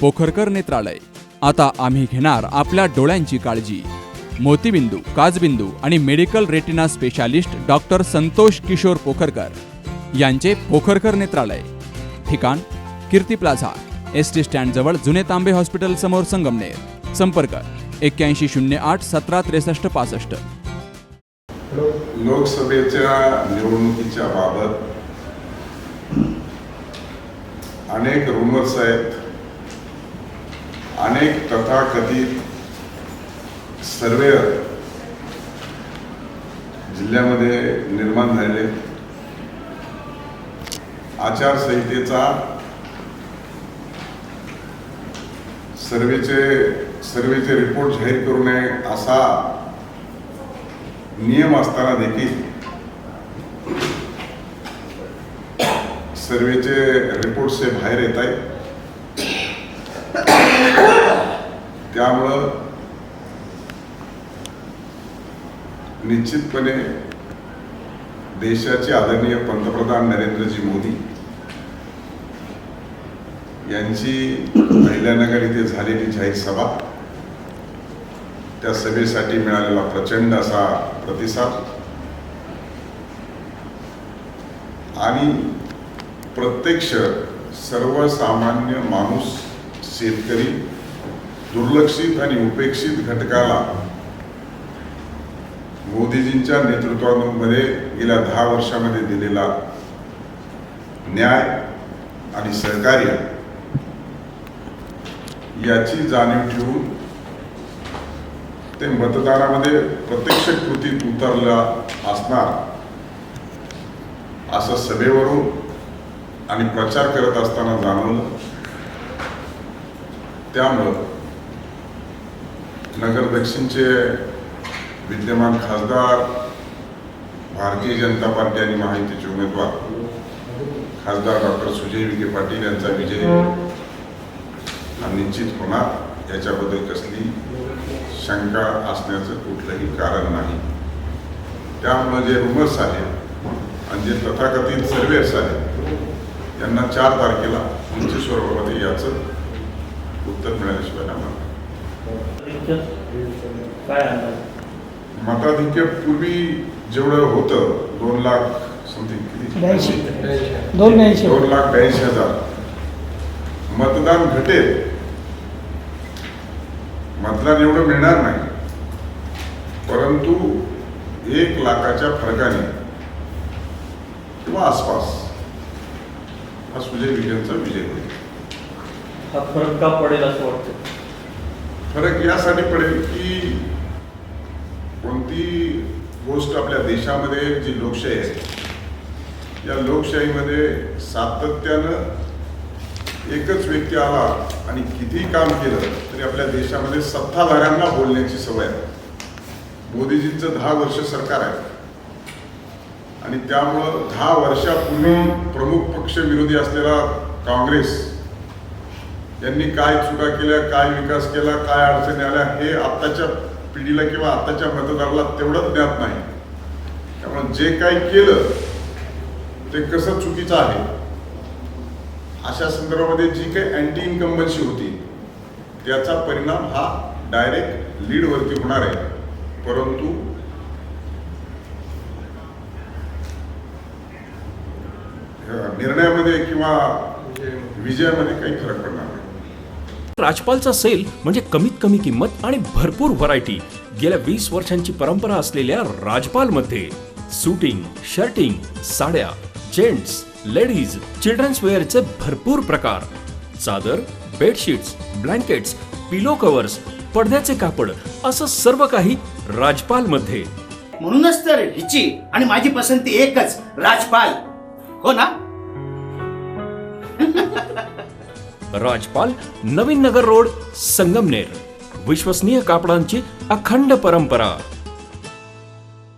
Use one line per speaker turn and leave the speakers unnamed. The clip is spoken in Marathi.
पोखरकर नेत्रालय. आता आम्ही घेणार आपल्या डोळ्यांची काळजी. मोतीबिंदू, काचबिंदू आणि medical retina specialist doctor Santosh Kishor Pokharkar यांचे पोखरकर नेत्रालय. ठिकाण कीर्ती प्लाझा, एसटी स्टँड जवळ जुने तांबे हॉस्पिटल समोर, संगमनेर. संपर्क 8108 1763 65.
लोकसभेच्या निवडणुकीच्या बाबत अनेक रूमर्स आहेत, अनेक तथाकथित सर्वेअर जिल्ह्यामध्ये निर्माण झालेले. आचारसंहितेचा सर्वेचे रिपोर्ट जाहीर करू नये असा नियम असताना देखील सर्वेचे रिपोर्ट्स हे बाहेर येत आहेत. त्यामुळं निश्चितपणे देशाचे आदरणीय पंतप्रधान नरेंद्रजी मोदी यांची अहिल्यानगर इथे झालेली जाहीर सभा, त्या सभेसाठी मिळालेला प्रचंड असा प्रतिसाद आणि प्रत्यक्ष सर्वसामान्य माणूस, शेतकरी, दुर्लक्षित आणि उपेक्षित घटकाला मोदीजींच्या नेतृत्वामध्ये गेल्या 10 वर्षामध्ये दिलेला न्याय आणि सहकार्य याची जाणीव ठेवून ते मतदानामध्ये प्रत्यक्ष कृतीत उतरला असणार असं सभेवरून आणि प्रचार करत असताना जाणवलं. त्यामुळं नगर दक्षिणचे विद्यमान खासदार, भारतीय जनता पार्टी आणि महायुतीचे उमेदवार खासदार डॉक्टर सुजय विखे पाटील यांचा विजय हा निश्चित होणार, याच्याबद्दल कसली शंका असण्याचं कुठलंही कारण नाही. त्यामुळे जे रूमर्स आहेत आणि जे तथाकथित सर्वेअर्स आहेत यांना 4 तारखेला उंच स्वरूपामध्ये याचं उत्तर मिळाल्याशिवाय नाही. मताधिक्य पूर्वी जेवढं होतं 2 लाख समथिंग 2,82,000 मतदान घटेल. मतदान एवढं मिळणार नाही, परंतु 1 लाखाच्या फरकाने किंवा आसपास हा सुजय विखेंचा विजय होईल.
हा फरक का पडेल असं वाटतं?
फरक यासाठी पडेल की कोणती गोष्ट आपल्या देशामध्ये जी लोकशाही आहे, या लोकशाहीमध्ये सातत्यानं एकच व्यक्ती आला आणि कितीही काम केलं तरी आपल्या देशामध्ये सत्ताधाऱ्यांना बोलण्याची सवय आहे. मोदीजींचं 10 वर्ष सरकार आहे आणि त्यामुळं 10 वर्षापूर्वी प्रमुख पक्ष विरोधी असलेला काँग्रेस यांनी काय चुका केल्या, काय विकास केला, काय अडचणी आल्या हे आत्ताच्या पिढीला किंवा आत्ताच्या मतदाराला तेवढंच ज्ञात नाही. त्यामुळे जे काही केलं ते कसं चुकीचं आहे अशा संदर्भामध्ये जी काही अँटी इन्कम्बन्सी होती त्याचा परिणाम हा डायरेक्ट लीडवरती होणार आहे. परंतु निर्णयामध्ये किंवा विजयामध्ये काही फरक पडणार नाही.
राजपालचा सेल म्हणजे कमीत कमी किंमत आणि भरपूर व्हरायटी. गेल्या 20 वर्षांची परंपरा असलेल्या राजपालमध्ये सूटिंग, शर्टिंग, साड्या, जेंट्स, लेडीज, चिल्ड्रन्स वेअरचे भरपूर प्रकार, चादर, बेडशीट्स, ब्लँकेट्स, पिलो कव्हर्स, पडद्याचे कापड असं सर्व काही राजपालमध्ये.
म्हणूनच तर हिची आणि माझी पसंती एकच, राजपाल. हो ना?
राजपाल, नवीन नगर रोड, संगमनेर. विश्वसनीय कापडांची अखंड परंपरा.